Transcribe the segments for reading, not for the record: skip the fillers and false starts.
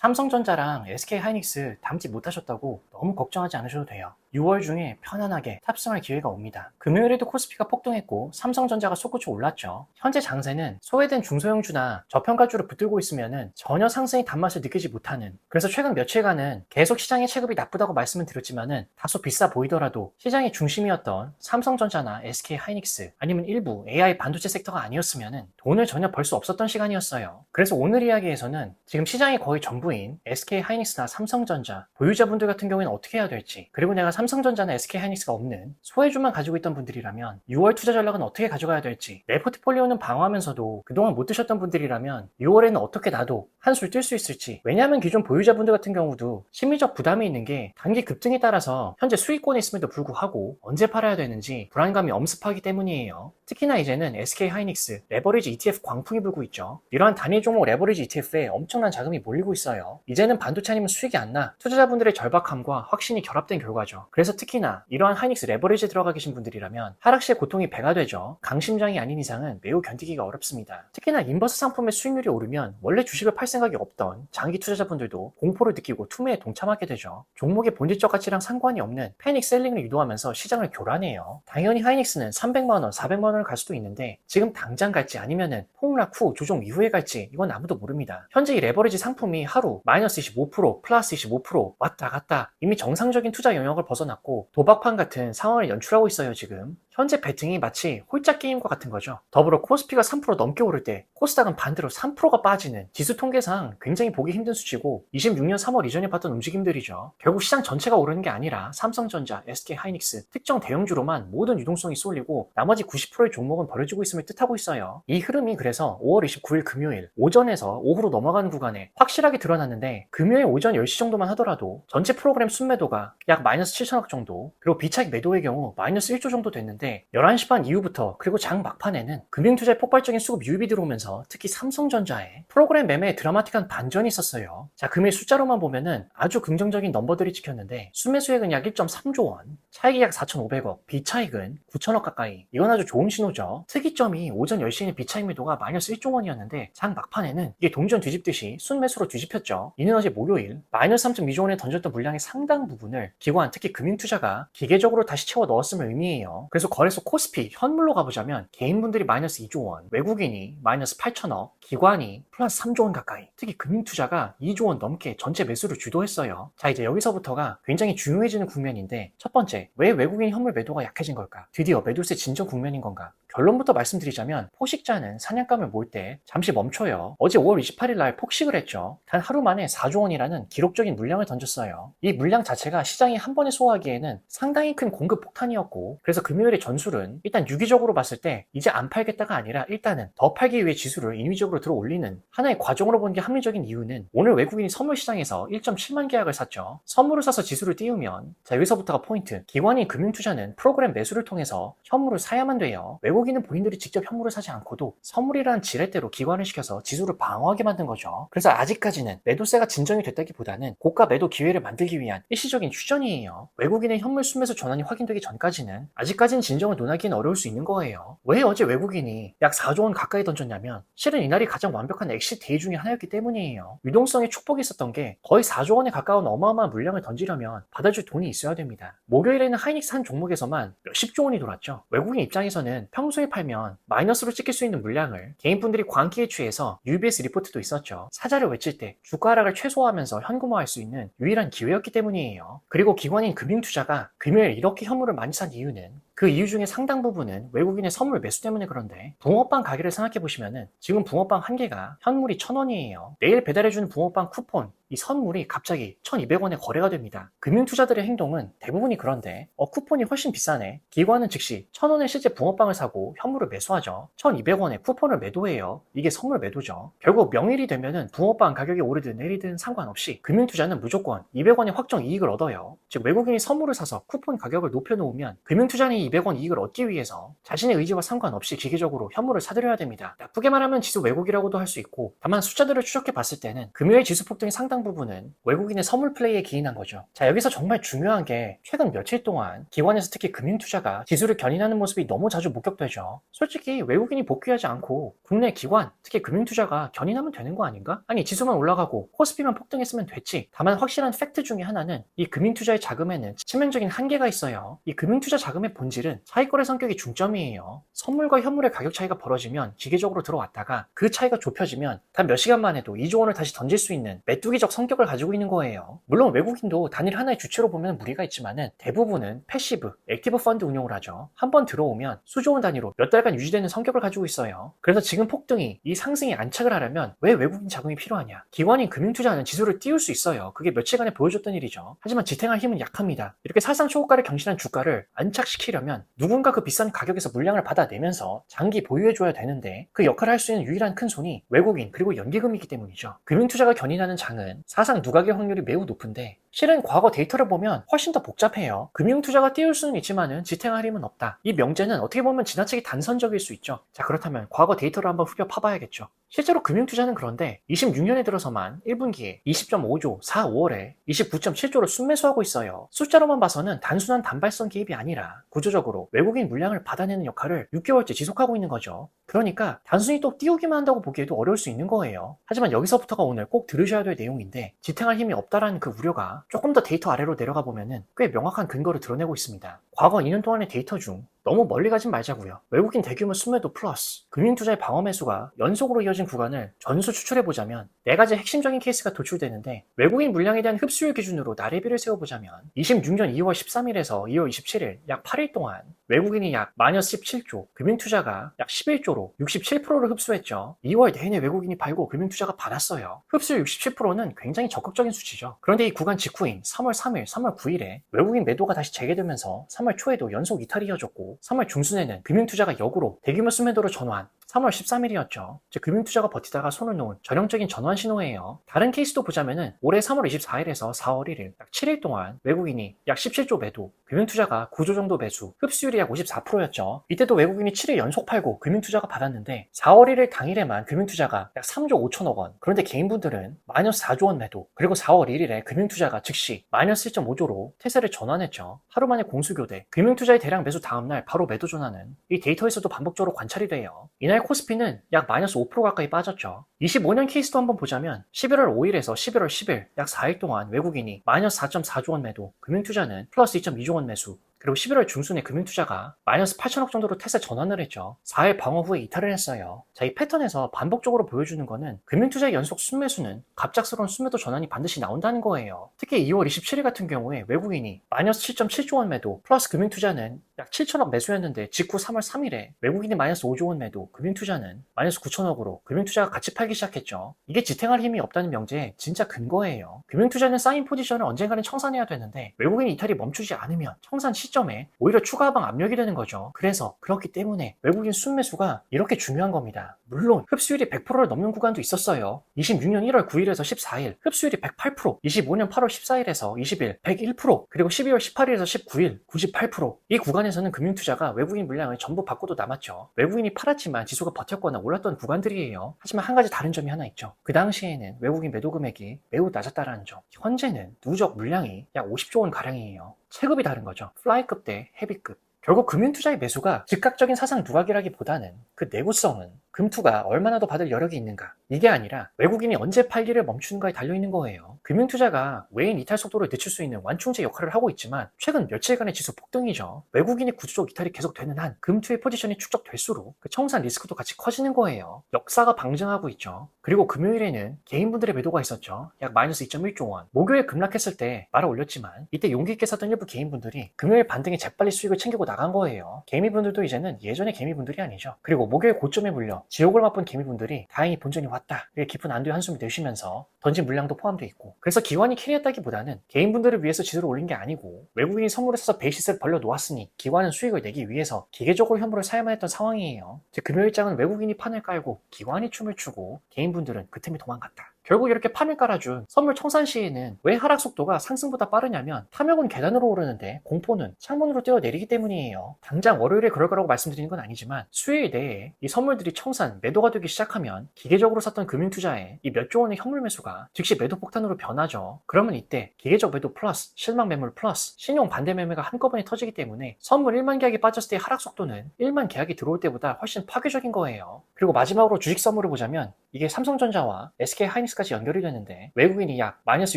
삼성전자랑 SK하이닉스 담지 못하셨다고 너무 걱정하지 않으셔도 돼요. 6월 중에 편안하게 탑승할 기회가 옵니다. 금요일에도 코스피가 폭등했고 삼성전자가 솟구쳐 올랐죠. 현재 장세는 소외된 중소형주나 저평가주로 붙들고 있으면 전혀 상승의 단맛을 느끼지 못하는, 그래서 최근 며칠간은 계속 시장의 체급이 나쁘다고 말씀을 드렸지만은 다소 비싸 보이더라도 시장의 중심이었던 삼성전자나 SK하이닉스 아니면 일부 AI 반도체 섹터가 아니었으면은 돈을 전혀 벌 수 없었던 시간이었어요. 그래서 오늘 이야기에서는 지금 시장이 거의 전부인 SK하이닉스나 삼성전자 보유자분들 같은 경우에는 어떻게 해야 될지, 그리고 내가 삼성전자나 SK하이닉스가 없는 소외주만 가지고 있던 분들이라면 6월 투자 전략은 어떻게 가져가야 될지, 내 포트폴리오는 방어하면서도 그동안 못 드셨던 분들이라면 6월에는 어떻게 나도 한술 뜰 수 있을지. 왜냐하면 기존 보유자분들 같은 경우도 심리적 부담이 있는 게 단기 급등에 따라서 현재 수익권에 있음에도 불구하고 언제 팔아야 되는지 불안감이 엄습하기 때문이에요. 특히나 이제는 SK하이닉스 레버리지 ETF 광풍이 불고 있죠. 이러한 단일 종목 레버리지 ETF에 엄청난 자금이 몰리고 있어요. 이제는 반도체 아니면 수익이 안 나 투자자분들의 절박함과 확신이 결합된 결과죠. 그래서 특히나 이러한 하이닉스 레버리지에 들어가 계신 분들이라면 하락시의 고통이 배가 되죠. 강심장이 아닌 이상은 매우 견디기가 어렵습니다. 특히나 인버스 상품의 수익률이 오르면 원래 주식을 팔 생각이 없던 장기 투자자분들도 공포를 느끼고 투매에 동참하게 되죠. 종목의 본질적 가치랑 상관이 없는 패닉 셀링을 유도하면서 시장을 교란해요. 당연히 하이닉스는 300만원, 400만원을 갈 수도 있는데 지금 당장 갈지 아니면은 폭락 후 조정 이후에 갈지 이건 아무도 모릅니다. 현재 이 레버리지 상품이 하루 마이너스 25%, 플러스 25% 왔다 갔다 이미 정상적인 투자 영역을 벗어났고 도박판 같은 상황을 연출하고 있어요. 지금 현재 배팅이 마치 홀짝 게임과 같은 거죠. 더불어 코스피가 3% 넘게 오를 때 코스닥은 반대로 3%가 빠지는, 지수 통계상 굉장히 보기 힘든 수치고 26년 3월 이전에 봤던 움직임들이죠. 결국 시장 전체가 오르는 게 아니라 삼성전자, SK하이닉스 특정 대형주로만 모든 유동성이 쏠리고 나머지 90%의 종목은 버려지고 있음을 뜻하고 있어요. 이 흐름이 그래서 5월 29일 금요일 오전에서 오후로 넘어가는 구간에 확실하게 드러났는데, 금요일 오전 10시 정도만 하더라도 전체 프로그램 순매도가 약 마이너스 7천억 정도, 그리고 비차익 매도의 경우 마이너스 1조 정도 됐는데 11시 반 이후부터 그리고 장 막판에는 금융투자의 폭발적인 수급 유입이 들어오면서 특히 삼성전자에 프로그램 매매에 드라마틱한 반전이 있었어요. 자, 금일 숫자로만 보면은 아주 긍정적인 넘버들이 찍혔는데 순매수액은 약 1.3조 원, 차익이 약 4,500억, 비차익은 9천억 가까이. 이건 아주 좋은 신호죠. 특이점이 오전 10시에는 비차익 매도가 마이너스 1조 원이었는데 장 막판에는 이게 동전 뒤집듯이 순매수로 뒤집혔죠. 이는 어제 목요일 마이너스 3.2조 원에 던졌던 물량의 상당 부분을 기관, 특히 금융투자가 기계적으로 다시 채워 넣었음을 의미해요. 그래서 거래소 코스피 현물로 가보자면 개인분들이 마이너스 2조 원, 외국인이 마이너스 8천억, 기관이 플러스 3조 원 가까이, 특히 금융투자가 2조 원 넘게 전체 매수를 주도했어요. 자, 이제 여기서부터가 굉장히 중요해지는 국면인데, 첫 번째, 왜 외국인 현물 매도가 약해진 걸까? 드디어 매도세 진정 국면인 건가? 결론부터 말씀드리자면 포식자는 사냥감을 몰 때 잠시 멈춰요. 어제 5월 28일 날 폭식을 했죠. 단 하루 만에 4조 원이라는 기록적인 물량을 던졌어요. 이 물량 자체가 시장이 한 번에 소화하기에는 상당히 큰 공급 폭탄이었고, 그래서 금요일의 전술은 일단 유기적으로 봤을 때 이제 안 팔겠다가 아니라 일단은 더 팔기 위해 지수를 인위적으로 들어 올리는 하나의 과정으로 보는 게 합리적인 이유는, 오늘 외국인이 선물 시장에서 1.7만 계약을 샀죠. 선물을 사서 지수를 띄우면, 자, 여기서부터가 포인트. 기관인 금융투자는 프로그램 매수를 통해서 현물을 사야만 돼요. 외국인은 본인들이 직접 현물을 사지 않고도 선물이라는 지렛대로 기관을 시켜서 지수를 방어하게 만든 거죠. 그래서 아직까지는 매도세가 진정이 됐다기보다는 고가 매도 기회를 만들기 위한 일시적인 휴전이에요. 외국인의 현물 순매수 전환이 확인되기 전까지는 아직까지는 진정을 논하기는 어려울 수 있는 거예요. 왜 어제 외국인이 약 4조 원 가까이 던졌냐면 실은 이날이 가장 완벽한 엑시트 데이 중에 하나였기 때문이에요. 유동성에 축복이 있었던 게 거의 4조 원에 가까운 어마어마한 물량을 던지려면 받아줄 돈이 있어야 됩니다. 목요일에는 하이닉스 한 종목에서만 몇십조 원이 돌았죠. 외국인 입장에서는 평소에 팔면 마이너스로 찍힐 수 있는 물량을 개인분들이 광기에 취해서 UBS 리포트도 있었죠. 사자를 외칠 때 주가 하락을 최소화하면서 현금화할 수 있는 유일한 기회였기 때문이에요. 그리고 기관인 금융투자가 금요일 이렇게 현물을 많이 산 이유는, 그 이유 중에 상당 부분은 외국인의 선물 매수 때문에 그런데, 붕어빵 가게를 생각해보시면은 지금 붕어빵 한 개가 현물이 1,000원이에요. 내일 배달해주는 붕어빵 쿠폰, 이 선물이 갑자기 1,200원에 거래가 됩니다. 금융투자들의 행동은 대부분이 그런데 쿠폰이 훨씬 비싸네. 기관은 즉시 1,000원에 실제 붕어빵을 사고 현물을 매수하죠. 1,200원에 쿠폰을 매도해요. 이게 선물 매도죠. 결국 명일이 되면은 붕어빵 가격이 오르든 내리든 상관없이 금융투자는 무조건 200원의 확정 이익을 얻어요. 즉 외국인이 선물을 사서 쿠폰 가격을 높여놓으면 금융투자는 이 1200원 이익을 얻기 위해서 자신의 의지와 상관없이 기계적으로 현물을 사들여야 됩니다. 나쁘게 말하면 지수 왜곡이라고도 할 수 있고, 다만 숫자들을 추적해 봤을 때는 금요일 지수 폭등의 상당 부분은 외국인의 선물 플레이에 기인한 거죠. 자, 여기서 정말 중요한 게 최근 며칠 동안 기관에서 특히 금융투자가 지수를 견인하는 모습이 너무 자주 목격되죠. 솔직히 외국인이 복귀하지 않고 국내 기관, 특히 금융투자가 견인하면 되는 거 아닌가? 아니, 지수만 올라가고 코스피만 폭등했으면 됐지. 다만 확실한 팩트 중에 하나는 이 금융투자의 자금에는 치명적인 한계가 있어요. 이 금융투자 자금의 본질은 차익거래 성격이 중점이에요. 선물과 현물의 가격 차이가 벌어지면 기계적으로 들어왔다가 그 차이가 좁혀지면 단 몇 시간만 해도 2조 원을 다시 던질 수 있는 메뚜기적 성격을 가지고 있는 거예요. 물론 외국인도 단일 하나의 주체로 보면 무리가 있지만은 대부분은 패시브, 액티브 펀드 운용을 하죠. 한번 들어오면 수조 원 단위로 몇 달간 유지되는 성격을 가지고 있어요. 그래서 지금 폭등이 이 상승이 안착을 하려면 왜 외국인 자금이 필요하냐? 기관인 금융투자는 지수를 띄울 수 있어요. 그게 며칠간에 보여줬던 일이죠. 하지만 지탱할 힘은 약합니다. 이렇게 사상 초고가를 경신한 주가를 안착시키려면 누군가 그 비싼 가격에서 물량을 받아내면서 장기 보유해줘야 되는데 그 역할을 할 수 있는 유일한 큰 손이 외국인 그리고 연기금이기 때문이죠. 금융투자가 견인하는 장은 사상 누각의 확률이 매우 높은데 실은 과거 데이터를 보면 훨씬 더 복잡해요. 금융투자가 띄울 수는 있지만은 지탱할 힘은 없다. 이 명제는 어떻게 보면 지나치게 단선적일 수 있죠. 자, 그렇다면 과거 데이터를 한번 후벼 파봐야겠죠. 실제로 금융투자는 그런데 26년에 들어서만 1분기에 20.5조 4, 5월에 29.7조를 순매수하고 있어요. 숫자로만 봐서는 단순한 단발성 개입이 아니라 구조적으로 외국인 물량을 받아내는 역할을 6개월째 지속하고 있는 거죠. 그러니까 단순히 또 띄우기만 한다고 보기에도 어려울 수 있는 거예요. 하지만 여기서부터가 오늘 꼭 들으셔야 될 내용인데 지탱할 힘이 없다라는 그 우려가 조금 더 데이터 아래로 내려가 보면은 꽤 명확한 근거를 드러내고 있습니다. 과거 2년 동안의 데이터 중 너무 멀리 가진 말자고요. 외국인 대규모 순매도 플러스 금융투자의 방어 매수가 연속으로 이어진 구간을 전수 추출해보자면 4가지 핵심적인 케이스가 도출되는데 외국인 물량에 대한 흡수율 기준으로 나래비를 세워보자면 26년 2월 13일에서 2월 27일 약 8일 동안 외국인이 약 마이너스 17조, 금융투자가 약 11조로 67%를 흡수했죠. 2월 내내 외국인이 팔고 금융투자가 받았어요. 흡수율 67%는 굉장히 적극적인 수치죠. 그런데 이 구간 직후인 3월 3일, 3월 9일에 외국인 매도가 다시 재개되면서 3월 초에도 연속 이탈이 이어졌고 3월 중순에는 금융투자가 역으로 대규모 순매도로 전환, 3월 13일이었죠. 즉 금융투자가 버티다가 손을 놓은 전형적인 전환 신호예요. 다른 케이스도 보자면은 올해 3월 24일에서 4월 1일 약 7일 동안 외국인이 약 17조 매도, 금융투자가 9조 정도 매수, 흡수율이 약 54%였죠. 이때도 외국인이 7일 연속 팔고 금융투자가 받았는데 4월 1일 당일에만 금융투자가 약 3조 5천억 원, 그런데 개인분들은 마이너스 4조 원 매도, 그리고 4월 1일에 금융투자가 즉시 마이너스 1.5조로 태세를 전환했죠. 하루 만에 공수교대, 금융투자의 대량 매수 다음날 바로 매도 전환은 이 데이터에서도 반복적으로 관찰이 돼요. 이날 코스피는 약 마이너스 5% 가까이 빠졌죠. 25년 케이스도 한번 보자면 11월 5일에서 11월 10일 약 4일 동안 외국인이 마이너스 4.4조 원 매도, 금융투자는 플러스 2.2조 원 매수, 그리고 11월 중순에 금융투자가 마이너스 8천억 정도로 태세 전환을 했죠. 4일 방어 후에 이탈을 했어요. 자, 이 패턴에서 반복적으로 보여주는 거는 금융투자의 연속 순매수는 갑작스러운 순매도 전환이 반드시 나온다는 거예요. 특히 2월 27일 같은 경우에 외국인이 마이너스 7.7조 원 매도, 플러스 금융투자는 약 7천억 매수였는데 직후 3월 3일에 외국인이 마이너스 5조 원 매도, 금융투자는 마이너스 9천억으로 금융투자가 같이 팔기 시작했죠. 이게 지탱할 힘이 없다는 명제의 진짜 근거예요. 금융투자는 쌓인 포지션을 언젠가는 청산해야 되는데 외국인 이탈이 멈추지 않으면 청산 시점에 오히려 추가 하방 압력이 되는 거죠. 그래서 그렇기 때문에 외국인 순매수가 이렇게 중요한 겁니다. 물론 흡수율이 100%를 넘는 구간도 있었어요. 26년 1월 9일에서 14일 흡수율이 108%, 25년 8월 14일에서 20일 101%, 그리고 12월 18일에서 19일 98%. 이 구간에서는 금융투자가 외국인 물량을 전부 받고도 남았죠. 외국인이 팔았지만 지수가 버텼거나 올랐던 구간들이에요. 하지만 한 가지 다른 점이 하나 있죠. 그 당시에는 외국인 매도 금액이 매우 낮았다라는 점. 현재는 누적 물량이 약 50조 원 가량이에요. 체급이 다른 거죠. 플라이급 대 헤비급. 결국 금융투자의 매수가 즉각적인 사상 누각이라기보다는 그 내구성은 금투가 얼마나 더 받을 여력이 있는가, 이게 아니라 외국인이 언제 팔기를 멈추는가에 달려있는 거예요. 금융투자가 외인 이탈 속도를 늦출 수 있는 완충제 역할을 하고 있지만 최근 며칠간의 지수 폭등이죠. 외국인의 구조적 이탈이 계속되는 한 금투의 포지션이 축적될수록 그 청산 리스크도 같이 커지는 거예요. 역사가 방증하고 있죠. 그리고 금요일에는 개인분들의 매도가 있었죠. 약 마이너스 2.1조 원. 목요일 급락했을 때 말아 올렸지만 이때 용기 있게 샀던 일부 개인분들이 금요일 반등에 재빨리 수익을 챙기고 나간 거예요. 개미분들도 이제는 예전의 개미분들이 아니죠. 그리고 목요일 고점에 물려 지옥을 맛본 개미분들이 다행히 본전이 왔다, 이렇게 깊은 안도의 한숨을 내쉬면서 던진 물량도 포함되어 있고, 그래서 기관이 캐리했다기보다는 개인분들을 위해서 지수를 올린 게 아니고 외국인이 선물을 사서 베이시스를 벌려 놓았으니 기관은 수익을 내기 위해서 기계적으로 현물을 사야만 했던 상황이에요. 즉 금요일장은 외국인이 판을 깔고 기관이 춤을 추고 개인분들은 그 틈에 도망갔다. 결국 이렇게 판을 깔아준 선물 청산 시에는 왜 하락 속도가 상승보다 빠르냐면 탐욕은 계단으로 오르는데 공포는 창문으로 뛰어내리기 때문이에요. 당장 월요일에 그럴 거라고 말씀드리는 건 아니지만 수요일 내에 이 선물들이 청산, 매도가 되기 시작하면 기계적으로 샀던 금융투자에 이 몇 조 원의 현물 매수가 즉시 매도 폭탄으로 변하죠. 그러면 이때 기계적 매도 플러스 실망 매물 플러스 신용 반대 매매가 한꺼번에 터지기 때문에 선물 1만 계약이 빠졌을 때의 하락 속도는 1만 계약이 들어올 때보다 훨씬 파괴적인 거예요. 그리고 마지막으로 주식 선물을 보자면 이게 삼성전자와 SK하이닉스까지 연결이 되는데 외국인이 약 마이너스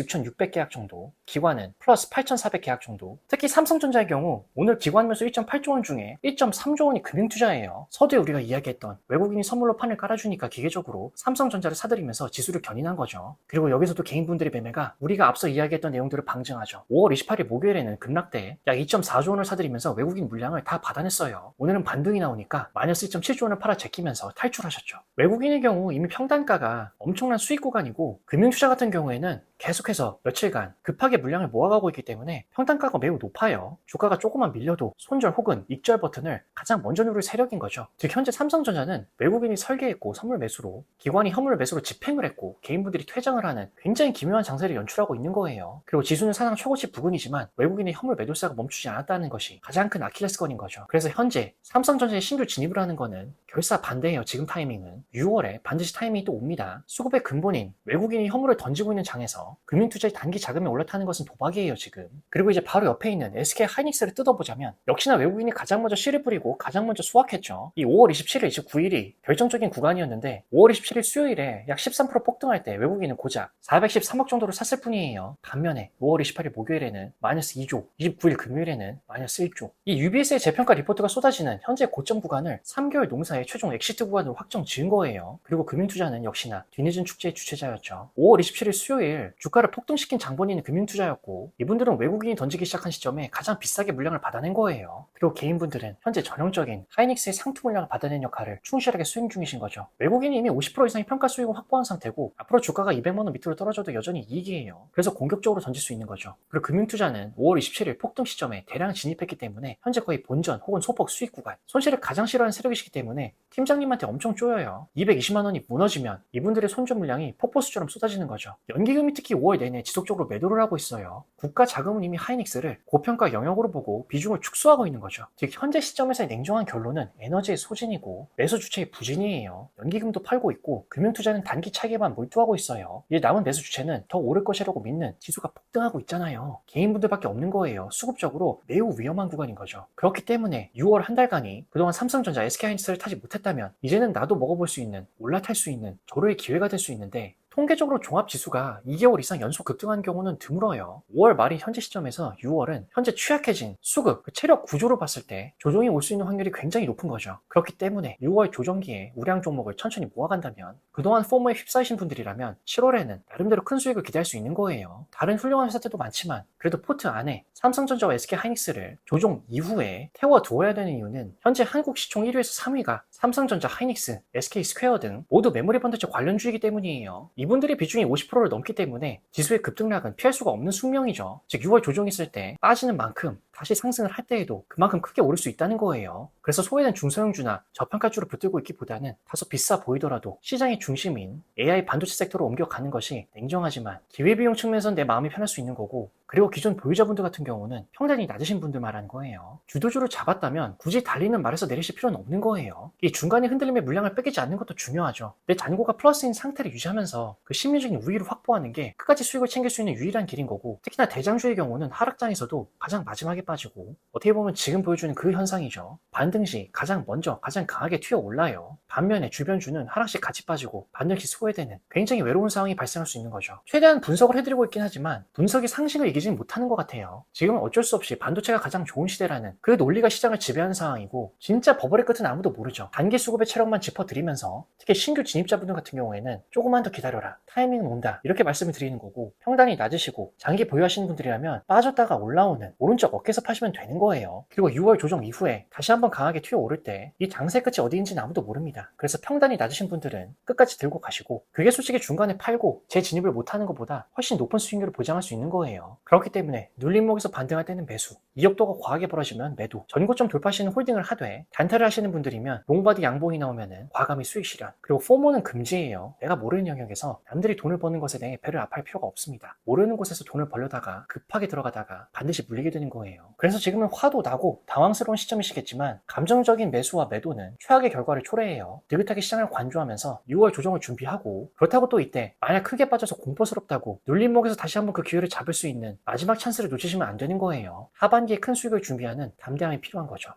6,600 계약 정도, 기관은 플러스 8,400 계약 정도. 특히 삼성전자의 경우 오늘 기관 매수 1.8조 원 중에 1.3조 원이 금융투자예요. 서두에 우리가 이야기했던 외국인이 선물로 판을 깔아주니까 기계적으로 삼성전자를 사들이면서 지수를 견인한 거죠. 그리고 여기서도 개인분들의 매매가 우리가 앞서 이야기했던 내용들을 방증하죠. 5월 28일 목요일에는 급락대 약 2.4조 원을 사들이면서 외국인 물량을 다 받아냈어요. 오늘은 반등이 나오니까 마이너스 1.7조 원을 팔아 제끼면서 탈출하셨죠. 외국인의 경우 이미 평단가가 엄청난 수익 구간이고 금융투자 같은 경우에는 계속해서 며칠간 급하게 물량을 모아가고 있기 때문에 평단가가 매우 높아요. 주가가 조금만 밀려도 손절 혹은 익절 버튼을 가장 먼저 누를 세력인 거죠. 즉 현재 삼성전자는 외국인이 설계했고 선물 매수로 기관이 현물 매수로 집행을 했고 개인분들이 퇴장을 하는 굉장히 기묘한 장세를 연출하고 있는 거예요. 그리고 지수는 사상 최고치 부근이지만 외국인의 현물 매도세가 멈추지 않았다는 것이 가장 큰 아킬레스건인 거죠. 그래서 현재 삼성전자에 신규 진입을 하는 거는 결사 반대예요. 지금 타이밍은 6월에 반드시 타이밍이 또 옵니다. 수급의 근본인 외국인이 현물을 던지고 있는 장에서 금융투자의 단기 자금이 올라타는 것은 도박이에요 지금. 그리고 이제 바로 옆에 있는 SK하이닉스를 뜯어보자면 역시나 외국인이 가장 먼저 씨를 뿌리고 가장 먼저 수확했죠. 이 5월 27일, 29일이 결정적인 구간이었는데 5월 27일 수요일에 약 13% 폭등할 때 외국인은 고작 413억 정도를 샀을 뿐이에요. 반면에 5월 28일 목요일에는 마이너스 2조, 29일 금요일에는 마이너스 1조. 이 UBS의 재평가 리포트가 쏟아지는 현재 고점 구간을 3개월 농사의 최종 엑시트 구간으로 확정 지은 거예요. 그리고 금융투자는 역시나 뒤늦은 축제의 주체자였죠. 5월 27일 수요일 주가를 폭등시킨 장본인은 금융투자였고 이분들은 외국인이 던지기 시작한 시점에 가장 비싸게 물량을 받아낸 거예요. 그리고 개인분들은 현재 전형적인 하이닉스의 상투 물량을 받아낸 역할을 충실하게 수행 중이신 거죠. 외국인이 이미 50% 이상의 평가 수익을 확보한 상태고 앞으로 주가가 200만원 밑으로 떨어져도 여전히 이익이에요. 그래서 공격적으로 던질 수 있는 거죠. 그리고 금융투자는 5월 27일 폭등 시점에 대량 진입했기 때문에 현재 거의 본전 혹은 소폭 수익 구간, 손실을 가장 싫어하는 세력이시기 때문에 팀장님한테 엄청 쪼여요. 220만원이 무너지면 이분들의 손절 물량이 폭포수처럼 쏟아지는 거죠. 연기금이 특히 5월 내내 지속적으로 매도를 하고 있어요. 국가 자금은 이미 하이닉스를 고평가 영역으로 보고 비중을 축소하고 있는 거죠. 즉 현재 시점에서의 냉정한 결론은 에너지의 소진이고 매수 주체의 부진이에요. 연기금도 팔고 있고 금융투자는 단기 차익에만 몰두하고 있어요. 이제 남은 매수 주체는 더 오를 것이라고 믿는 지수가 폭등하고 있잖아요. 개인분들밖에 없는 거예요. 수급적으로 매우 위험한 구간인 거죠. 그렇기 때문에 6월 한 달간이 그동안 삼성전자, SK하이닉스를 타지 못했다면 이제는 나도 먹어볼 수 있는, 올라탈 수 있는 절호의 기회가 될 수 있는데 통계적으로 종합지수가 2개월 이상 연속 급등한 경우는 드물어요. 5월 말인 현재 시점에서 6월은 현재 취약해진 수급, 체력 구조로 봤을 때 조정이 올 수 있는 확률이 굉장히 높은 거죠. 그렇기 때문에 6월 조정기에 우량 종목을 천천히 모아간다면 그동안 포모에 휩싸이신 분들이라면 7월에는 나름대로 큰 수익을 기대할 수 있는 거예요. 다른 훌륭한 회사들도 많지만 그래도 포트 안에 삼성전자와 SK하이닉스를 조정 이후에 태워두어야 되는 이유는 현재 한국 시총 1위에서 3위가 삼성전자, 하이닉스, SK스퀘어 등 모두 메모리 반도체 관련주이기 때문이에요. 이분들의 비중이 50%를 넘기 때문에 지수의 급등락은 피할 수가 없는 숙명이죠. 즉 6월 조정했을 때 빠지는 만큼 다시 상승을 할 때에도 그만큼 크게 오를 수 있다는 거예요. 그래서 소외된 중소형주나 저평가주로 붙들고 있기보다는 다소 비싸 보이더라도 시장의 중심인 AI 반도체 섹터로 옮겨가는 것이 냉정하지만 기회비용 측면에선 내 마음이 편할 수 있는 거고 그리고 기존 보유자분들 같은 경우는 평단이 낮으신 분들 말하는 거예요. 주도주를 잡았다면 굳이 달리는 말에서 내리실 필요는 없는 거예요. 이 중간에 흔들림에 물량을 빼기지 않는 것도 중요하죠. 내 잔고가 플러스인 상태를 유지하면서 그 심리적인 우위를 확보하는 게 끝까지 수익을 챙길 수 있는 유일한 길인 거고 특히나 대장주의 경우는 하락장에서도 가장 마지막에 빠지고 어떻게 보면 지금 보여주는 그 현상이죠. 반등 시 가장 먼저 가장 강하게 튀어 올라요. 반면에 주변주는 하락시 같이 빠지고 반등 시 소외되는 굉장히 외로운 상황이 발생할 수 있는 거죠. 최대한 분석을 해드리고 있긴 하지만 분석이 상식을 이기지는 못하는 것 같아요. 지금은 어쩔 수 없이 반도체가 가장 좋은 시대라는 그 논리가 시장을 지배하는 상황이고 진짜 버블의 끝은 아무도 모르죠. 단기 수급의 체력만 짚어드리면서 특히 신규 진입자분들 같은 경우에는 조금만 더 기다려라. 타이밍은 온다. 이렇게 말씀을 드리는 거고 평단이 낮으시고 장기 보유하시는 분들이라면 빠졌다가 올라오는 오른쪽 어깨 가격에서 파시면 되는 거예요. 그리고 6월 조정 이후에 다시 한번 강하게 튀어오를 때 이 장세 끝이 어디인지는 아무도 모릅니다. 그래서 평단이 낮으신 분들은 끝까지 들고 가시고, 그게 솔직히 중간에 팔고 재진입을 못하는 것보다 훨씬 높은 수익률을 보장할 수 있는 거예요. 그렇기 때문에 눌림목에서 반등할 때는 매수, 이격도가 과하게 벌어지면 매도, 전고점 돌파시는 홀딩을 하되, 단타를 하시는 분들이면 롱바디 양봉이 나오면은 과감히 수익 실현. 그리고 포모는 금지예요. 내가 모르는 영역에서 남들이 돈을 버는 것에 대해 배를 아파할 필요가 없습니다. 모르는 곳에서 돈을 벌려다가 급하게 들어가다가 반드시 물리게 되는 거예요. 그래서 지금은 화도 나고 당황스러운 시점이시겠지만, 감정적인 매수와 매도는 최악의 결과를 초래해요. 느긋하게 시장을 관조하면서 6월 조정을 준비하고, 그렇다고 또 이때 만약 크게 빠져서 공포스럽다고 눌림목에서 다시 한번 그 기회를 잡을 수 있는 마지막 찬스를 놓치시면 안 되는 거예요. 하반기에 큰 수익을 준비하는 담대함이 필요한 거죠.